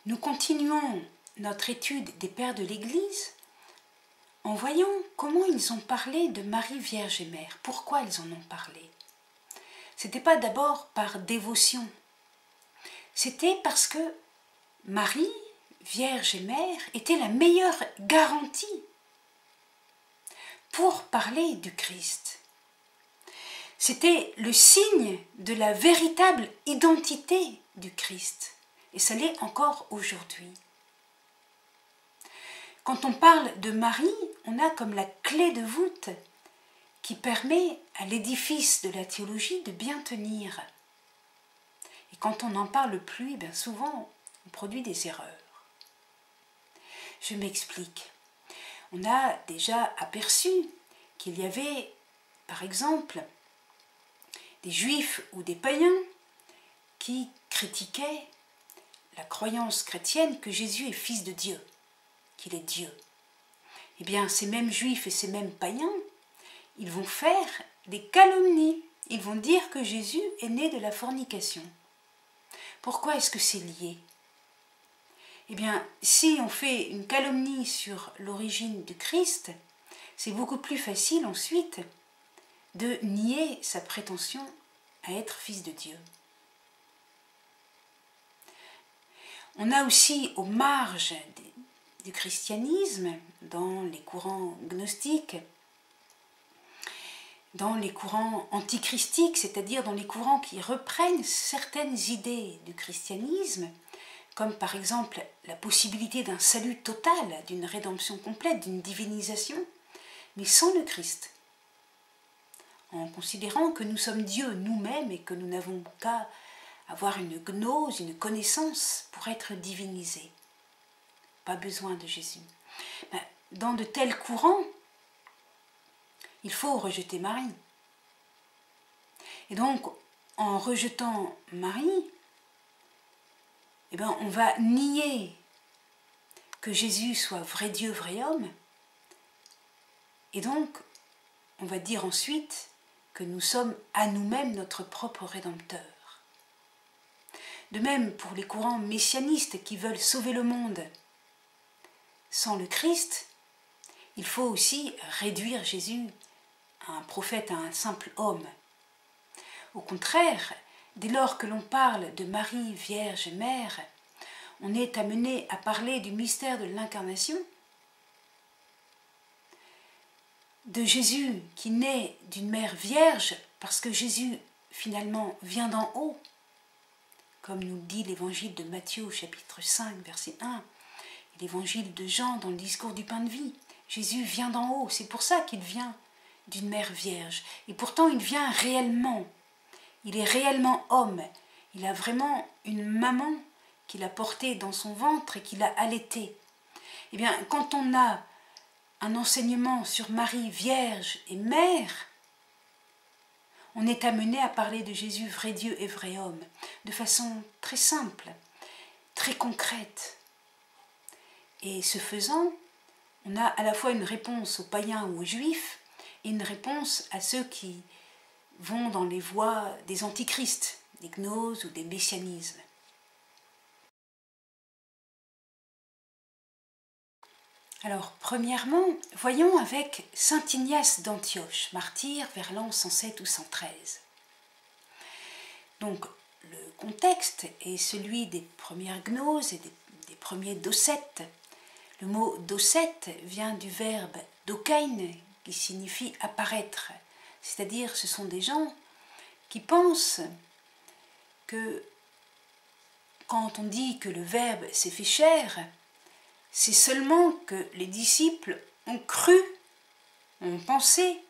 Nous continuons notre étude des pères de l'Église en voyant comment ils ont parlé de Marie Vierge et Mère. Pourquoi ils en ont parlé? Ce n'était pas d'abord par dévotion, c'était parce que Marie, Vierge et Mère, était la meilleure garantie pour parler du Christ. C'était le signe de la véritable identité du Christ. Et ça l'est encore aujourd'hui. Quand on parle de Marie, on a comme la clé de voûte qui permet à l'édifice de la théologie de bien tenir. Et quand on n'en parle plus, bien souvent, on produit des erreurs. Je m'explique. On a déjà aperçu qu'il y avait, par exemple, des juifs ou des païens qui critiquaient la croyance chrétienne que Jésus est fils de Dieu, qu'il est Dieu. Eh bien, ces mêmes juifs et ces mêmes païens, ils vont faire des calomnies. Ils vont dire que Jésus est né de la fornication. Pourquoi est-ce que c'est lié? Eh bien, si on fait une calomnie sur l'origine du Christ, c'est beaucoup plus facile ensuite de nier sa prétention à être fils de Dieu. On a aussi aux marges du christianisme, dans les courants gnostiques, dans les courants antichristiques, c'est-à-dire dans les courants qui reprennent certaines idées du christianisme, comme par exemple la possibilité d'un salut total, d'une rédemption complète, d'une divinisation, mais sans le Christ, en considérant que nous sommes Dieu nous-mêmes et que nous n'avons qu'à avoir une gnose, une connaissance pour être divinisés. Pas besoin de Jésus. Dans de tels courants, il faut rejeter Marie. Et donc, en rejetant Marie, on va nier que Jésus soit vrai Dieu, vrai homme. Et donc, on va dire ensuite que nous sommes à nous-mêmes notre propre Rédempteur. De même pour les courants messianistes qui veulent sauver le monde. Sans le Christ, il faut aussi réduire Jésus à un prophète, à un simple homme. Au contraire, dès lors que l'on parle de Marie, Vierge, Mère, on est amené à parler du mystère de l'incarnation, de Jésus qui naît d'une mère vierge, parce que Jésus finalement vient d'en haut, comme nous dit l'évangile de Matthieu chapitre 5 verset 1, et l'évangile de Jean dans le discours du pain de vie. Jésus vient d'en haut, c'est pour ça qu'il vient d'une mère vierge. Et pourtant il vient réellement, il est réellement homme, il a vraiment une maman qu'il a portée dans son ventre et qu'il a allaitée. Eh bien, quand on a un enseignement sur Marie, Vierge et Mère, on est amené à parler de Jésus, vrai Dieu et vrai homme, de façon très simple, très concrète. Et ce faisant, on a à la fois une réponse aux païens ou aux juifs, et une réponse à ceux qui vont dans les voies des antichrists, des gnoses ou des messianismes. Alors, premièrement, voyons avec saint Ignace d'Antioche, martyr vers l'an 107 ou 113. Donc, le contexte est celui des premières gnoses et des premiers docètes. Le mot docète vient du verbe dokein, qui signifie apparaître. C'est-à-dire, ce sont des gens qui pensent que quand on dit que le Verbe s'est fait chair, c'est seulement que les disciples ont cru, ont pensé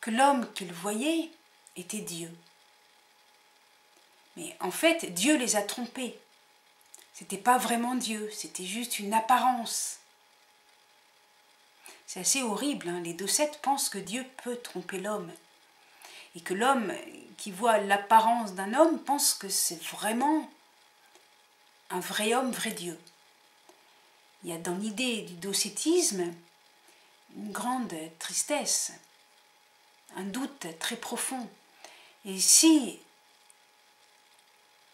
que l'homme qu'ils voyaient était Dieu. Mais en fait, Dieu les a trompés. C'était pas vraiment Dieu, c'était juste une apparence. C'est assez horrible, hein. Les docètes pensent que Dieu peut tromper l'homme. Et que l'homme qui voit l'apparence d'un homme pense que c'est vraiment un vrai homme, vrai Dieu. Il y a dans l'idée du docétisme une grande tristesse, un doute très profond. Et si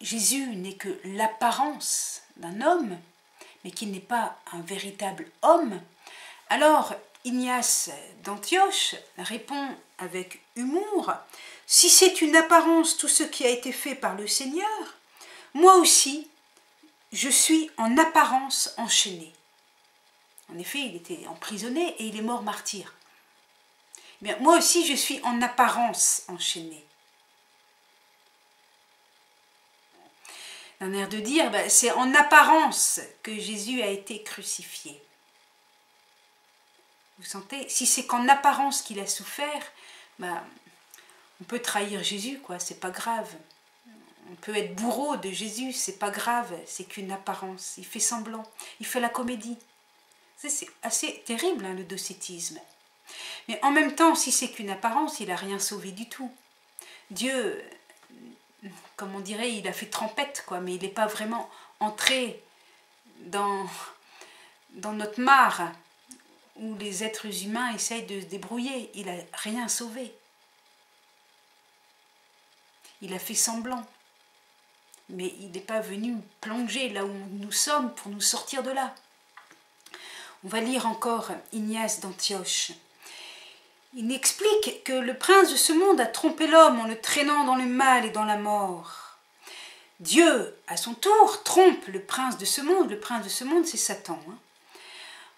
Jésus n'est que l'apparence d'un homme, mais qu'il n'est pas un véritable homme, alors Ignace d'Antioche répond avec humour, « Si c'est une apparence tout ce qui a été fait par le Seigneur, moi aussi, je suis en apparence enchaîné. » En effet, il était emprisonné et il est mort martyr. Eh bien, moi aussi, je suis en apparence enchaîné. Un air de dire, c'est en apparence que Jésus a été crucifié. Vous sentez, si c'est qu'en apparence qu'il a souffert, on peut trahir Jésus, quoi, c'est pas grave. On peut être bourreau de Jésus, c'est pas grave, c'est qu'une apparence. Il fait semblant, il fait la comédie. C'est assez terrible, hein, le docétisme. Mais en même temps, si c'est qu'une apparence, il n'a rien sauvé du tout. Dieu, comme on dirait, il a fait trempette, quoi, mais il n'est pas vraiment entré dans notre mare où les êtres humains essayent de se débrouiller. Il n'a rien sauvé. Il a fait semblant. Mais il n'est pas venu plonger là où nous sommes pour nous sortir de là. On va lire encore Ignace d'Antioche. Il explique que le prince de ce monde a trompé l'homme en le traînant dans le mal et dans la mort. Dieu, à son tour, trompe le prince de ce monde. Le prince de ce monde, c'est Satan.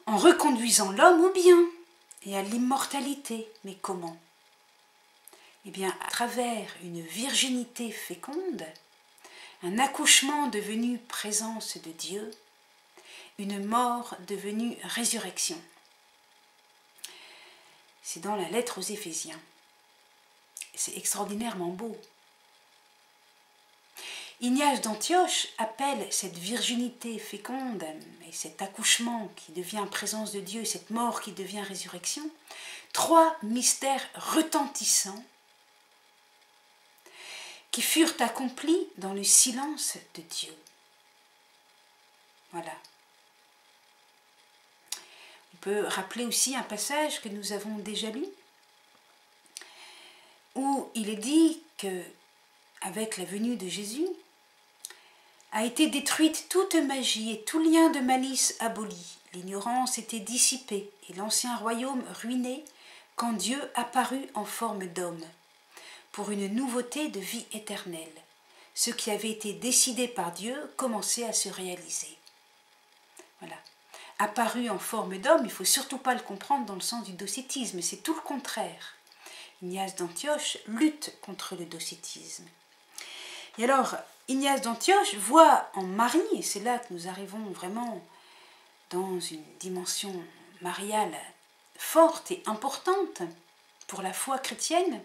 En reconduisant l'homme au bien et à l'immortalité. Mais comment? Eh bien, à travers une virginité féconde, un accouchement devenu présence de Dieu, une mort devenue résurrection. C'est dans la lettre aux Éphésiens. C'est extraordinairement beau. Ignace d'Antioche appelle cette virginité féconde et cet accouchement qui devient présence de Dieu, cette mort qui devient résurrection, trois mystères retentissants qui furent accomplis dans le silence de Dieu. Voilà. On peut rappeler aussi un passage que nous avons déjà lu, où il est dit que, avec la venue de Jésus, a été détruite toute magie et tout lien de malice aboli. L'ignorance était dissipée et l'ancien royaume ruiné quand Dieu apparut en forme d'homme, pour une nouveauté de vie éternelle. Ce qui avait été décidé par Dieu commençait à se réaliser. Voilà. Apparu en forme d'homme, il ne faut surtout pas le comprendre dans le sens du docétisme, c'est tout le contraire. Ignace d'Antioche lutte contre le docétisme. Et alors, Ignace d'Antioche voit en Marie, et c'est là que nous arrivons vraiment dans une dimension mariale forte et importante pour la foi chrétienne,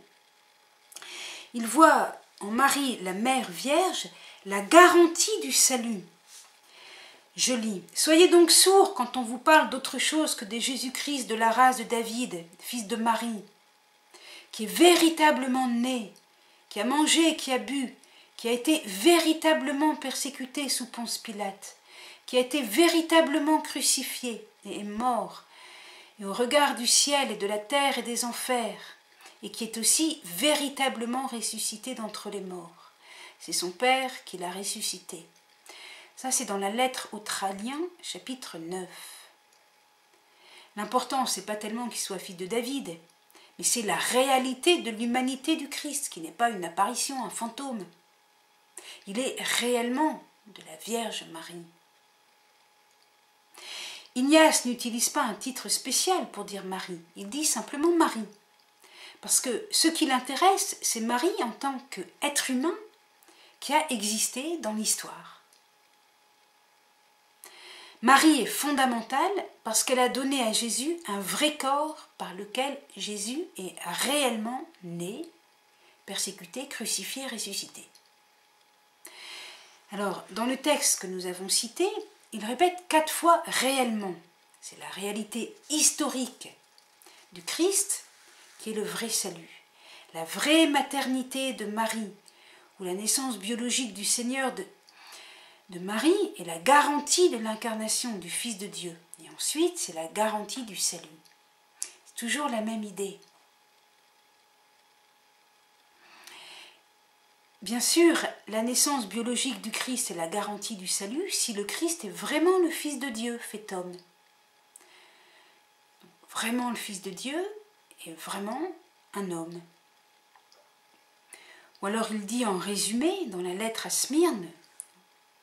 il voit en Marie, la Mère Vierge, la garantie du salut. Je lis, « Soyez donc sourds quand on vous parle d'autre chose que de Jésus-Christ de la race de David, fils de Marie, qui est véritablement né, qui a mangé et qui a bu, qui a été véritablement persécuté sous Ponce Pilate, qui a été véritablement crucifié et est mort, et au regard du ciel et de la terre et des enfers, et qui est aussi véritablement ressuscité d'entre les morts. C'est son Père qui l'a ressuscité. » Ça, c'est dans la lettre aux Tralliens, chapitre 9. L'important, ce n'est pas tellement qu'il soit fils de David, mais c'est la réalité de l'humanité du Christ, qui n'est pas une apparition, un fantôme. Il est réellement de la Vierge Marie. Ignace n'utilise pas un titre spécial pour dire Marie, il dit simplement Marie. Parce que ce qui l'intéresse, c'est Marie en tant qu'être humain qui a existé dans l'histoire. Marie est fondamentale parce qu'elle a donné à Jésus un vrai corps par lequel Jésus est réellement né, persécuté, crucifié, ressuscité. Alors, dans le texte que nous avons cité, il répète 4 fois réellement. C'est la réalité historique du Christ qui est le vrai salut. La vraie maternité de Marie, ou la naissance biologique du Seigneur de Marie est la garantie de l'incarnation du Fils de Dieu. Et ensuite, c'est la garantie du salut. C'est toujours la même idée. Bien sûr, la naissance biologique du Christ est la garantie du salut si le Christ est vraiment le Fils de Dieu fait homme. Vraiment le Fils de Dieu est vraiment un homme. Ou alors il dit en résumé dans la lettre à Smyrne,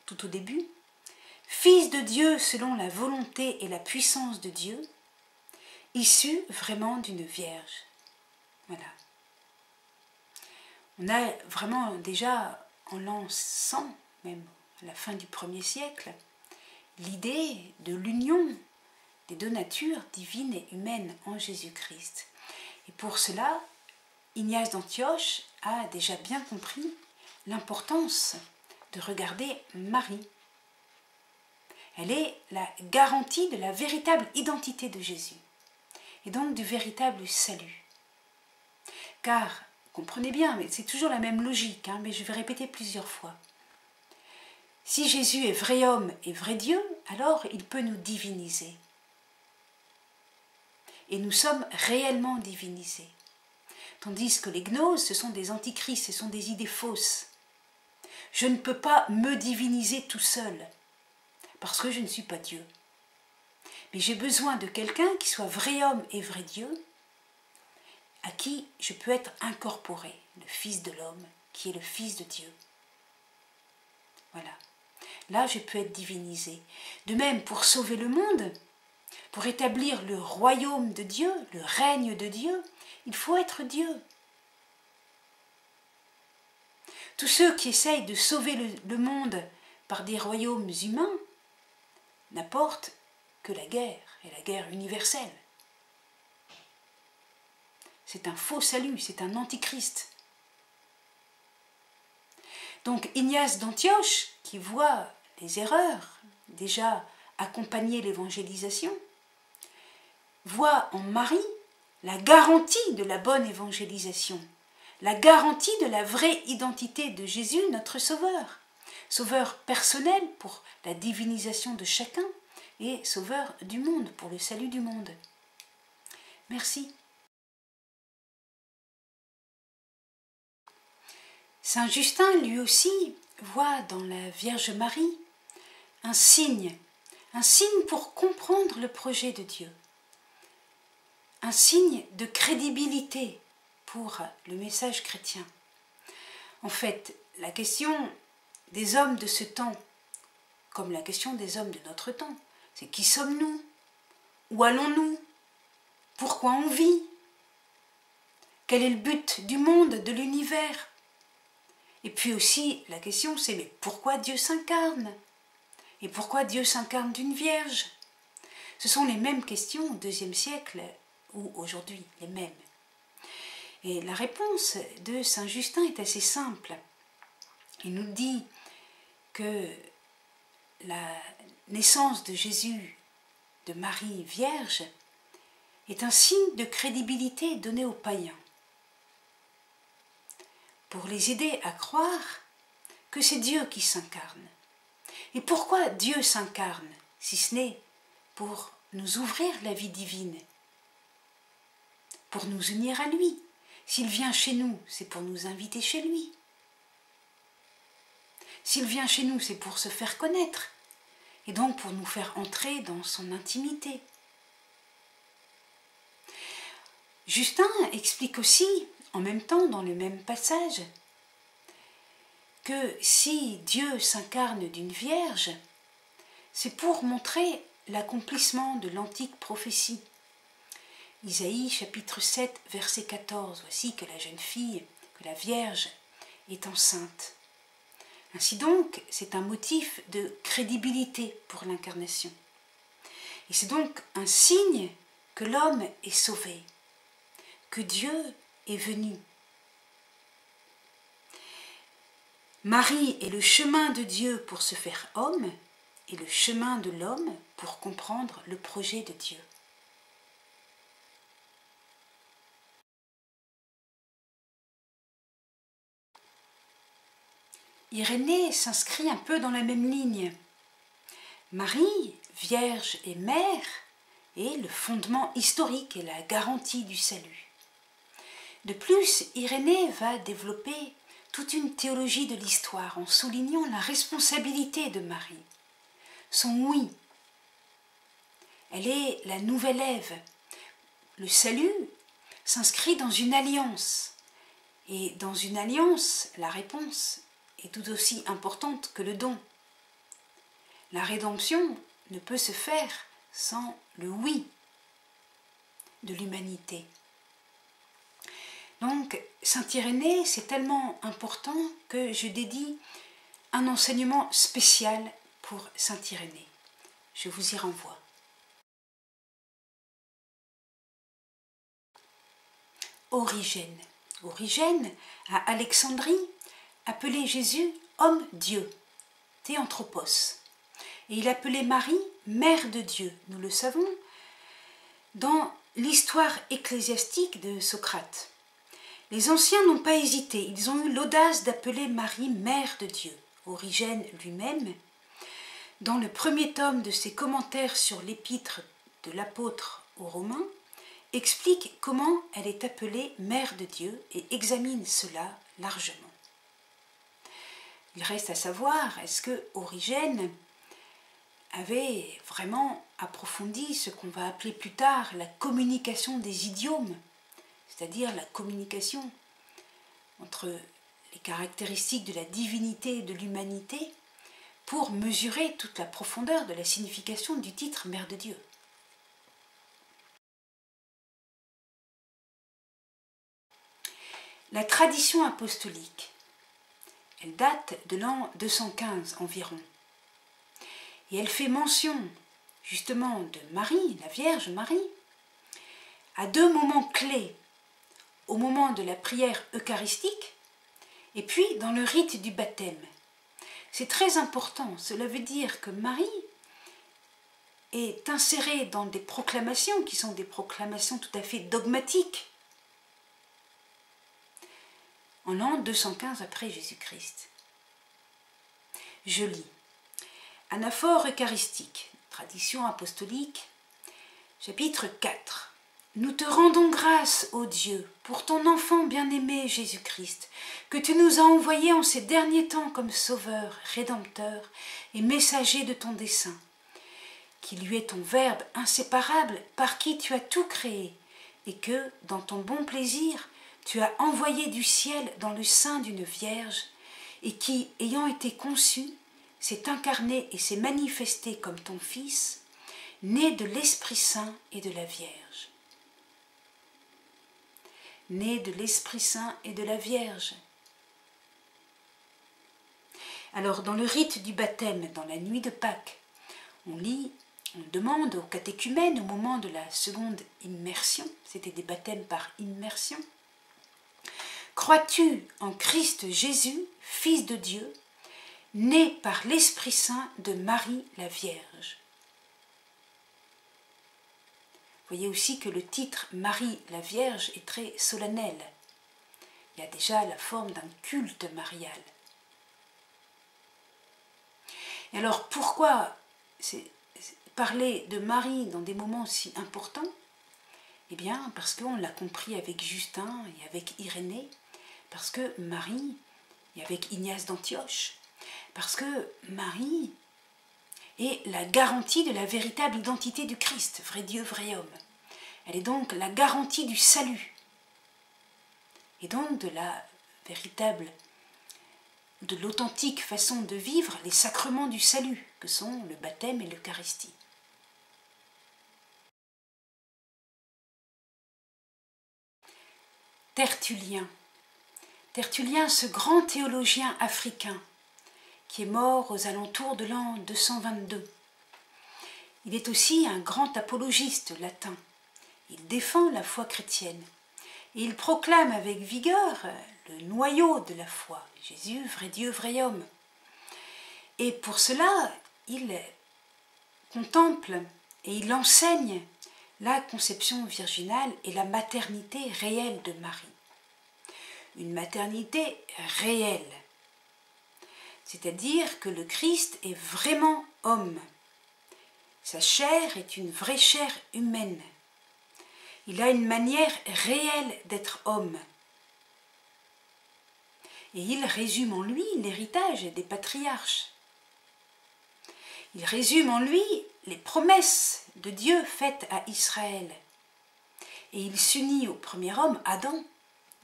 tout au début, « Fils de Dieu selon la volonté et la puissance de Dieu, issu vraiment d'une vierge. » Voilà. On a vraiment déjà en l'an 100, même à la fin du 1er siècle, l'idée de l'union des deux natures divines et humaines en Jésus-Christ. Et pour cela, Ignace d'Antioche a déjà bien compris l'importance de regarder Marie. Elle est la garantie de la véritable identité de Jésus et donc du véritable salut. Car, comprenez bien, mais c'est toujours la même logique, mais je vais répéter plusieurs fois. Si Jésus est vrai homme et vrai Dieu, alors il peut nous diviniser. Et nous sommes réellement divinisés. Tandis que les gnoses, ce sont des antichrists, ce sont des idées fausses. Je ne peux pas me diviniser tout seul, parce que je ne suis pas Dieu. Mais j'ai besoin de quelqu'un qui soit vrai homme et vrai Dieu, à qui je peux être incorporé, le Fils de l'homme, qui est le Fils de Dieu. Voilà. Là, je peux être divinisé. De même, pour sauver le monde, pour établir le royaume de Dieu, le règne de Dieu, il faut être Dieu. Tous ceux qui essayent de sauver le monde par des royaumes humains n'apportent que la guerre, et la guerre universelle. C'est un faux salut, c'est un antichrist. Donc Ignace d'Antioche, qui voit les erreurs déjà accompagner l'évangélisation, voit en Marie la garantie de la bonne évangélisation, la garantie de la vraie identité de Jésus, notre Sauveur. Sauveur personnel pour la divinisation de chacun et Sauveur du monde pour le salut du monde. Merci. Saint Justin, lui aussi, voit dans la Vierge Marie un signe pour comprendre le projet de Dieu, un signe de crédibilité pour le message chrétien. En fait, la question des hommes de ce temps, comme la question des hommes de notre temps, c'est qui sommes-nous? Où allons-nous? Pourquoi on vit? Quel est le but du monde, de l'univers? Et puis aussi, la question c'est mais pourquoi Dieu s'incarne? Et pourquoi Dieu s'incarne d'une vierge? Ce sont les mêmes questions au IIe siècle ou aujourd'hui, les mêmes. Et la réponse de Saint Justin est assez simple. Il nous dit que la naissance de Jésus, de Marie vierge, est un signe de crédibilité donné aux païens, pour les aider à croire que c'est Dieu qui s'incarne. Et pourquoi Dieu s'incarne, si ce n'est pour nous ouvrir la vie divine, pour nous unir à lui? S'il vient chez nous, c'est pour nous inviter chez lui. S'il vient chez nous, c'est pour se faire connaître, et donc pour nous faire entrer dans son intimité. Justin explique aussi, en même temps, dans le même passage, que si Dieu s'incarne d'une vierge, c'est pour montrer l'accomplissement de l'antique prophétie. Isaïe chapitre 7, verset 14, voici que la jeune fille, que la Vierge est enceinte. Ainsi donc, c'est un motif de crédibilité pour l'incarnation. Et c'est donc un signe que l'homme est sauvé, que Dieu est venu. Marie est le chemin de Dieu pour se faire homme et le chemin de l'homme pour comprendre le projet de Dieu. Irénée s'inscrit un peu dans la même ligne. Marie, vierge et mère, est le fondement historique et la garantie du salut. De plus, Irénée va développer toute une théologie de l'histoire en soulignant la responsabilité de Marie, son oui. Elle est la nouvelle Ève. Le salut s'inscrit dans une alliance. Et dans une alliance, la réponse est tout aussi importante que le don. La rédemption ne peut se faire sans le oui de l'humanité. Donc, Saint Irénée, c'est tellement important que je dédie un enseignement spécial pour Saint Irénée. Je vous y renvoie. Origène. Origène, à Alexandrie, appelait Jésus homme-dieu, théanthropos. Et il appelait Marie mère de Dieu, nous le savons, dans l'histoire ecclésiastique de Socrate. Les anciens n'ont pas hésité, ils ont eu l'audace d'appeler Marie mère de Dieu. Origène lui-même, dans le premier tome de ses commentaires sur l'épître de l'apôtre aux Romains, explique comment elle est appelée mère de Dieu et examine cela largement. Il reste à savoir, est-ce que Origène avait vraiment approfondi ce qu'on va appeler plus tard la communication des idiomes, c'est-à-dire la communication entre les caractéristiques de la divinité et de l'humanité, pour mesurer toute la profondeur de la signification du titre Mère de Dieu. La tradition apostolique, elle date de l'an 215 environ, et elle fait mention justement de Marie, la Vierge Marie, à deux moments clés, au moment de la prière eucharistique et puis dans le rite du baptême. C'est très important, cela veut dire que Marie est insérée dans des proclamations qui sont des proclamations tout à fait dogmatiques en l'an 215 après Jésus-Christ. Je lis. Anaphore eucharistique, tradition apostolique, chapitre 4. Nous te rendons grâce, ô Dieu, pour ton enfant bien-aimé Jésus-Christ, que tu nous as envoyé en ces derniers temps comme sauveur, rédempteur et messager de ton dessein, qui lui est ton Verbe inséparable par qui tu as tout créé, et que, dans ton bon plaisir, tu as envoyé du ciel dans le sein d'une Vierge, et qui, ayant été conçu, s'est incarné et s'est manifesté comme ton Fils, né de l'Esprit Saint et de la Vierge. Né de l'Esprit Saint et de la Vierge. Alors, dans le rite du baptême, dans la nuit de Pâques, on demande aux catéchumènes au moment de la seconde immersion, c'était des baptêmes par immersion, « Crois-tu en Christ Jésus, Fils de Dieu, né par l'Esprit Saint de Marie la Vierge ?» Vous voyez aussi que le titre Marie la Vierge est très solennel. Il y a déjà la forme d'un culte marial. Et alors pourquoi parler de Marie dans des moments si importants? Eh bien parce qu'on l'a compris avec Justin et avec Irénée, parce que Marie, et avec Ignace d'Antioche, parce que Marie est la garantie de la véritable identité du Christ, vrai Dieu, vrai homme. Elle est donc la garantie du salut, et donc de la véritable, de l'authentique façon de vivre les sacrements du salut, que sont le baptême et l'Eucharistie. Tertullien. Tertullien, ce grand théologien africain, qui est mort aux alentours de l'an 222. Il est aussi un grand apologiste latin. Il défend la foi chrétienne et il proclame avec vigueur le noyau de la foi, Jésus, vrai Dieu, vrai homme. Et pour cela, il contemple et il enseigne la conception virginale et la maternité réelle de Marie. Une maternité réelle, c'est-à-dire que le Christ est vraiment homme. Sa chair est une vraie chair humaine. Il a une manière réelle d'être homme. Et il résume en lui l'héritage des patriarches. Il résume en lui les promesses de Dieu faites à Israël. Et il s'unit au premier homme, Adam,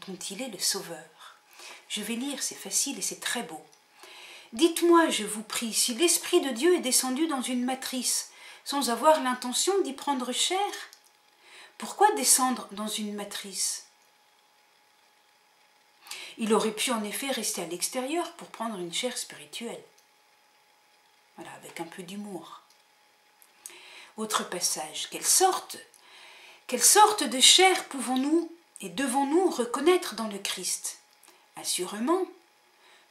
dont il est le sauveur. Je vais lire, c'est facile et c'est très beau. Dites-moi, je vous prie, si l'Esprit de Dieu est descendu dans une matrice, sans avoir l'intention d'y prendre chair, pourquoi descendre dans une matrice? Il aurait pu en effet rester à l'extérieur pour prendre une chair spirituelle. Voilà, avec un peu d'humour. Autre passage. Quelle sorte de chair pouvons-nous et devons-nous reconnaître dans le Christ? Assurément,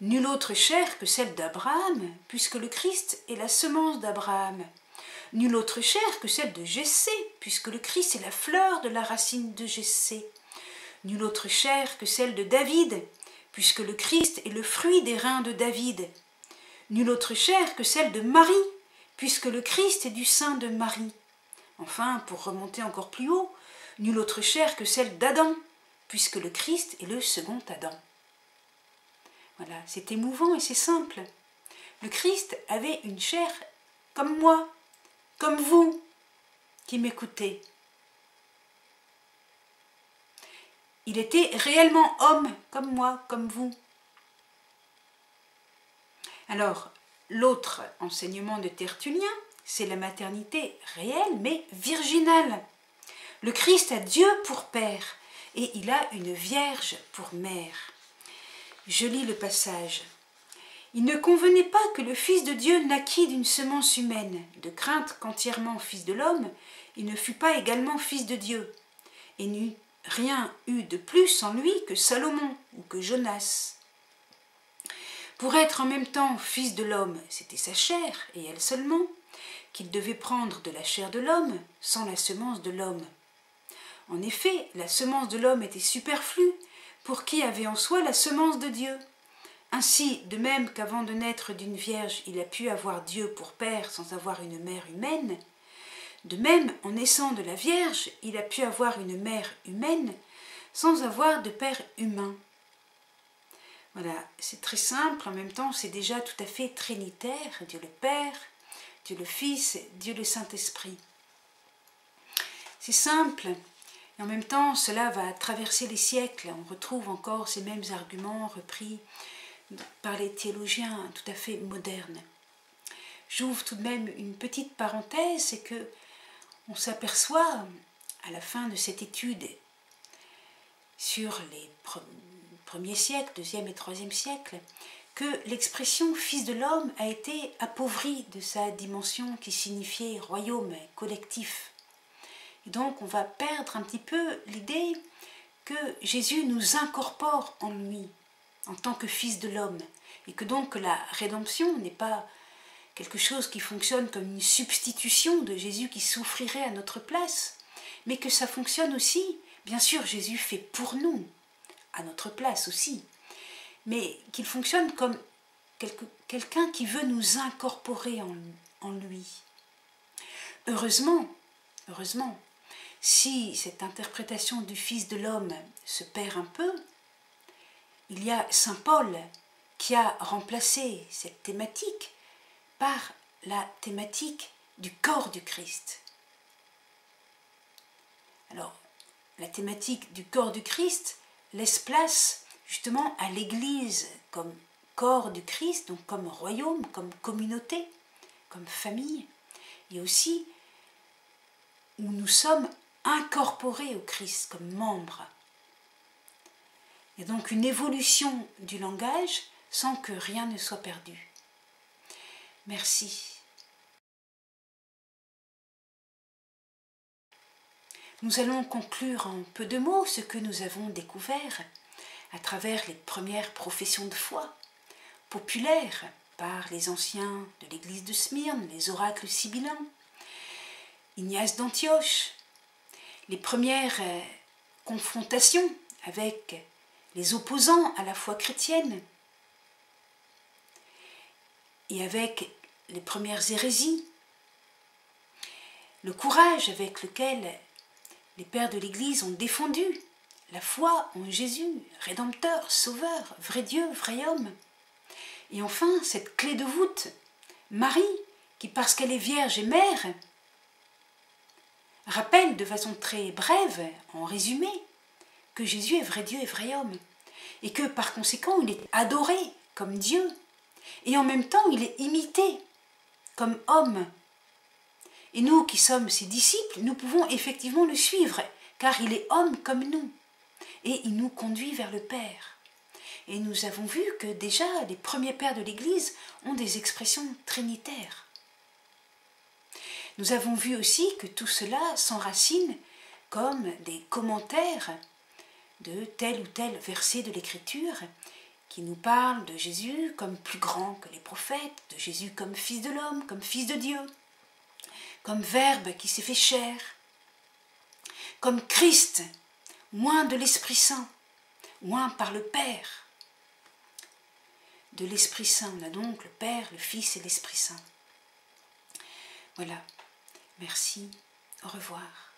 nulle autre chair que celle d'Abraham, puisque le Christ est la semence d'Abraham. Nulle autre chair que celle de Jessé, puisque le Christ est la fleur de la racine de Jessé. Nulle autre chair que celle de David, puisque le Christ est le fruit des reins de David. Nulle autre chair que celle de Marie, puisque le Christ est du sein de Marie. Enfin, pour remonter encore plus haut, nulle autre chair que celle d'Adam, puisque le Christ est le second Adam. Voilà, c'est émouvant et c'est simple. Le Christ avait une chair comme moi, comme vous, qui m'écoutez. Il était réellement homme, comme moi, comme vous. Alors, l'autre enseignement de Tertullien, c'est la maternité réelle, mais virginale. Le Christ a Dieu pour père, et il a une vierge pour mère. Je lis le passage. Il ne convenait pas que le Fils de Dieu naquît d'une semence humaine, de crainte qu'entièrement fils de l'homme, il ne fût pas également fils de Dieu, et n'eût rien eu de plus en lui que Salomon ou que Jonas. Pour être en même temps fils de l'homme, c'était sa chair, et elle seulement, qu'il devait prendre de la chair de l'homme, sans la semence de l'homme. En effet, la semence de l'homme était superflue, pour qui avait en soi la semence de Dieu. Ainsi, de même qu'avant de naître d'une vierge, il a pu avoir Dieu pour père sans avoir une mère humaine, de même, en naissant de la Vierge, il a pu avoir une mère humaine sans avoir de père humain. Voilà, c'est très simple, en même temps c'est déjà tout à fait trinitaire, Dieu le Père, Dieu le Fils, Dieu le Saint-Esprit. C'est simple, et en même temps cela va traverser les siècles, on retrouve encore ces mêmes arguments repris par les théologiens tout à fait modernes. J'ouvre tout de même une petite parenthèse, c'est que on s'aperçoit à la fin de cette étude sur les premiers siècles, deuxième et troisième siècle, que l'expression fils de l'homme a été appauvrie de sa dimension qui signifiait royaume collectif. Et donc on va perdre un petit peu l'idée que Jésus nous incorpore en lui en tant que fils de l'homme et que donc la rédemption n'est pas quelque chose qui fonctionne comme une substitution de Jésus qui souffrirait à notre place, mais que ça fonctionne aussi, bien sûr Jésus fait pour nous, à notre place aussi, mais qu'il fonctionne comme quelqu'un qui veut nous incorporer en lui. Heureusement, si cette interprétation du Fils de l'homme se perd un peu, il y a saint Paul qui a remplacé cette thématique par la thématique du corps du Christ. Alors, la thématique du corps du Christ laisse place justement à l'Église comme corps du Christ, donc comme royaume, comme communauté, comme famille, et aussi où nous sommes incorporés au Christ comme membres. Il y a donc une évolution du langage sans que rien ne soit perdu. Merci. Nous allons conclure en peu de mots ce que nous avons découvert à travers les premières professions de foi, populaires par les anciens de l'église de Smyrne, les oracles sibyllins, Ignace d'Antioche, les premières confrontations avec les opposants à la foi chrétienne et avec les premières hérésies, le courage avec lequel les pères de l'Église ont défendu la foi en Jésus, Rédempteur, Sauveur, vrai Dieu, vrai homme. Et enfin, cette clé de voûte, Marie, qui parce qu'elle est vierge et mère, rappelle de façon très brève, en résumé, que Jésus est vrai Dieu et vrai homme, et que par conséquent il est adoré comme Dieu, et en même temps il est imité comme homme. Et nous qui sommes ses disciples, nous pouvons effectivement le suivre, car il est homme comme nous, et il nous conduit vers le Père. Et nous avons vu que déjà les premiers pères de l'Église ont des expressions trinitaires. Nous avons vu aussi que tout cela s'enracine comme des commentaires de tel ou tel verset de l'Écriture qui nous parle de Jésus comme plus grand que les prophètes, de Jésus comme fils de l'homme, comme fils de Dieu, comme Verbe qui s'est fait chair, comme Christ, oint de l'Esprit Saint, oint par le Père. De l'Esprit Saint, on a donc le Père, le Fils et l'Esprit Saint. Voilà, merci, au revoir.